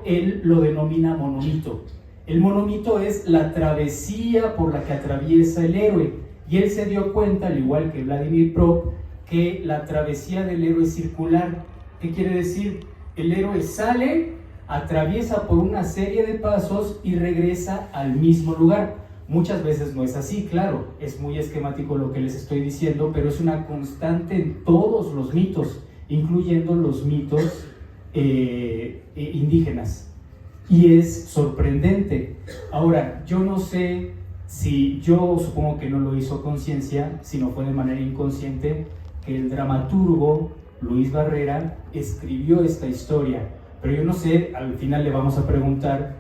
él lo denomina monomito. El monomito es la travesía por la que atraviesa el héroe, y él se dio cuenta, al igual que Vladimir Prop, que la travesía del héroe es circular. ¿Qué quiere decir? El héroe sale, atraviesa por una serie de pasos y regresa al mismo lugar. Muchas veces no es así, claro, es muy esquemático lo que les estoy diciendo, pero es una constante en todos los mitos, incluyendo los mitos indígenas. Y es sorprendente. Ahora, yo no sé si, yo supongo que no lo hizo conciencia, sino fue de manera inconsciente, que el dramaturgo Luis Barrera escribió esta historia, pero yo no sé, al final le vamos a preguntar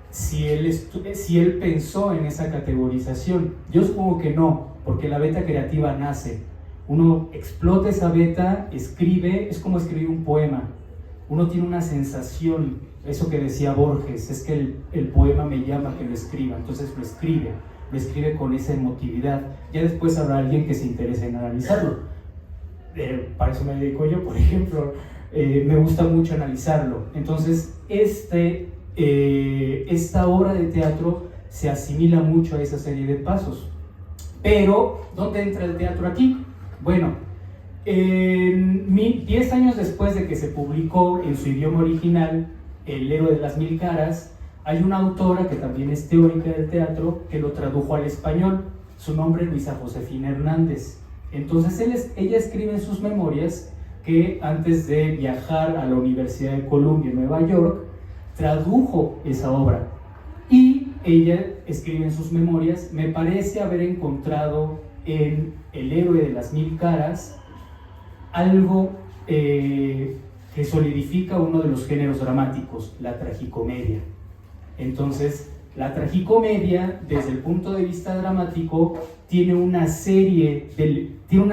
si él pensó en esa categorización. Yo supongo que no, porque la beta creativa nace. Uno explota esa beta, escribe, es como escribir un poema. Uno tiene una sensación, eso que decía Borges, es que el poema me llama a que lo escriba, entonces lo escribe con esa emotividad. Ya después habrá alguien que se interese en analizarlo. Para eso me dedico yo, por ejemplo. Me gusta mucho analizarlo. Entonces, esta obra de teatro se asimila mucho a esa serie de pasos. Pero, ¿dónde entra el teatro aquí? Bueno, 10 años después de que se publicó en su idioma original El héroe de las mil caras, hay una autora que también es teórica del teatro que lo tradujo al español. Su nombre es Luisa Josefina Hernández. Entonces ella escribe en sus memorias que antes de viajar a la Universidad de Columbia en Nueva York, tradujo esa obra. Y ella escribe en sus memorias: me parece haber encontrado en El héroe de las mil caras algo que solidifica uno de los géneros dramáticos, la tragicomedia. Entonces, la tragicomedia, desde el punto de vista dramático, tiene una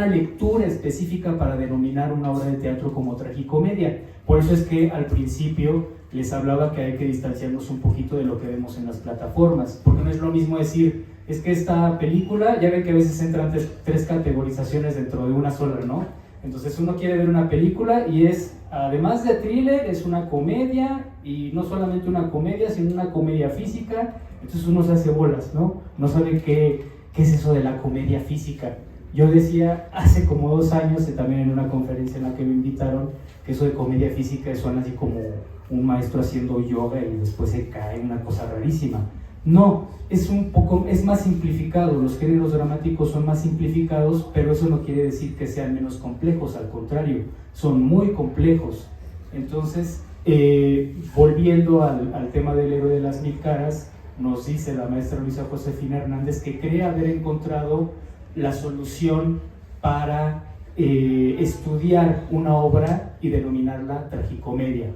lectura específica para denominar una obra de teatro como tragicomedia. Por eso es que al principio les hablaba que hay que distanciarnos un poquito de lo que vemos en las plataformas, porque no es lo mismo decir, es que esta película, ya ven que a veces entran tres categorizaciones dentro de una sola, ¿no? Entonces uno quiere ver una película y es, además de thriller, es una comedia, y no solamente una comedia, sino una comedia física. Entonces uno se hace bolas, ¿no? No sabe qué es eso de la comedia física. Yo decía hace como 2 años, también en una conferencia en la que me invitaron, que eso de comedia física suena así como un maestro haciendo yoga y después se cae, una cosa rarísima. No, es más simplificado, los géneros dramáticos son más simplificados, pero eso no quiere decir que sean menos complejos, al contrario, son muy complejos. Entonces, volviendo al tema del héroe de las mil caras, nos dice la maestra Luisa Josefina Hernández que cree haber encontrado la solución para estudiar una obra y denominarla tragicomedia.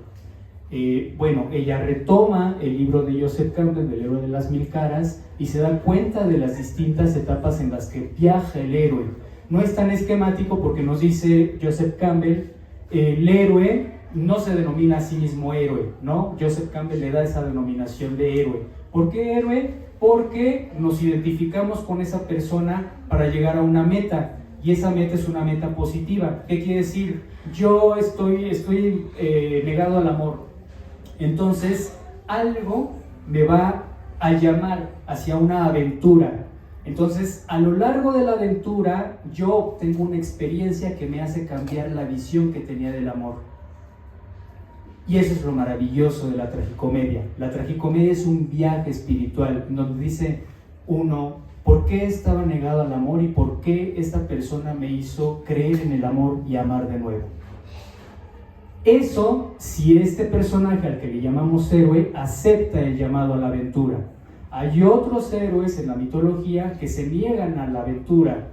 Bueno, ella retoma el libro de Joseph Campbell, del héroe de las mil caras, y se da cuenta de las distintas etapas en las que viaja el héroe. No es tan esquemático porque nos dice Joseph Campbell, el héroe no se denomina a sí mismo héroe, ¿no? Joseph Campbell le da esa denominación de héroe. ¿Por qué héroe? Porque nos identificamos con esa persona para llegar a una meta, y esa meta es una meta positiva. ¿Qué quiere decir? Yo estoy negado al amor. Entonces, algo me va a llamar hacia una aventura. Entonces, a lo largo de la aventura, yo tengo una experiencia que me hace cambiar la visión que tenía del amor. Y eso es lo maravilloso de la tragicomedia. La tragicomedia es un viaje espiritual, donde dice uno, ¿por qué estaba negado al amor y por qué esta persona me hizo creer en el amor y amar de nuevo? Eso, si este personaje al que le llamamos héroe acepta el llamado a la aventura. Hay otros héroes en la mitología que se niegan a la aventura.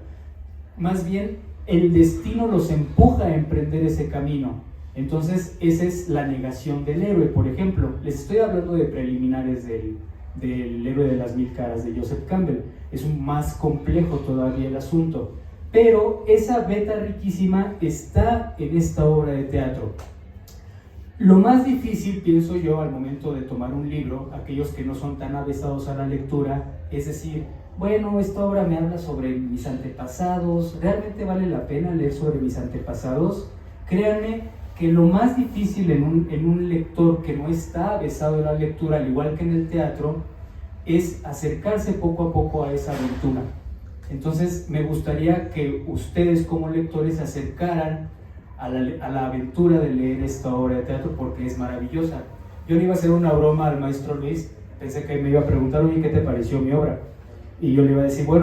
Más bien, el destino los empuja a emprender ese camino. Entonces, esa es la negación del héroe. Por ejemplo, les estoy hablando de preliminares del héroe de las mil caras de Joseph Campbell. Es más complejo todavía el asunto. Pero esa beta riquísima está en esta obra de teatro. Lo más difícil, pienso yo, al momento de tomar un libro, aquellos que no son tan avesados a la lectura, es decir, bueno, esta obra me habla sobre mis antepasados, ¿realmente vale la pena leer sobre mis antepasados? Créanme que lo más difícil en un lector que no está avesado en la lectura, al igual que en el teatro, es acercarse poco a poco a esa aventura. Entonces me gustaría que ustedes como lectores se acercaran a la aventura de leer esta obra de teatro, porque es maravillosa. Yo le iba a hacer una broma al maestro Luis, pensé que me iba a preguntar, oye, ¿qué te pareció mi obra? Y yo le iba a decir, bueno,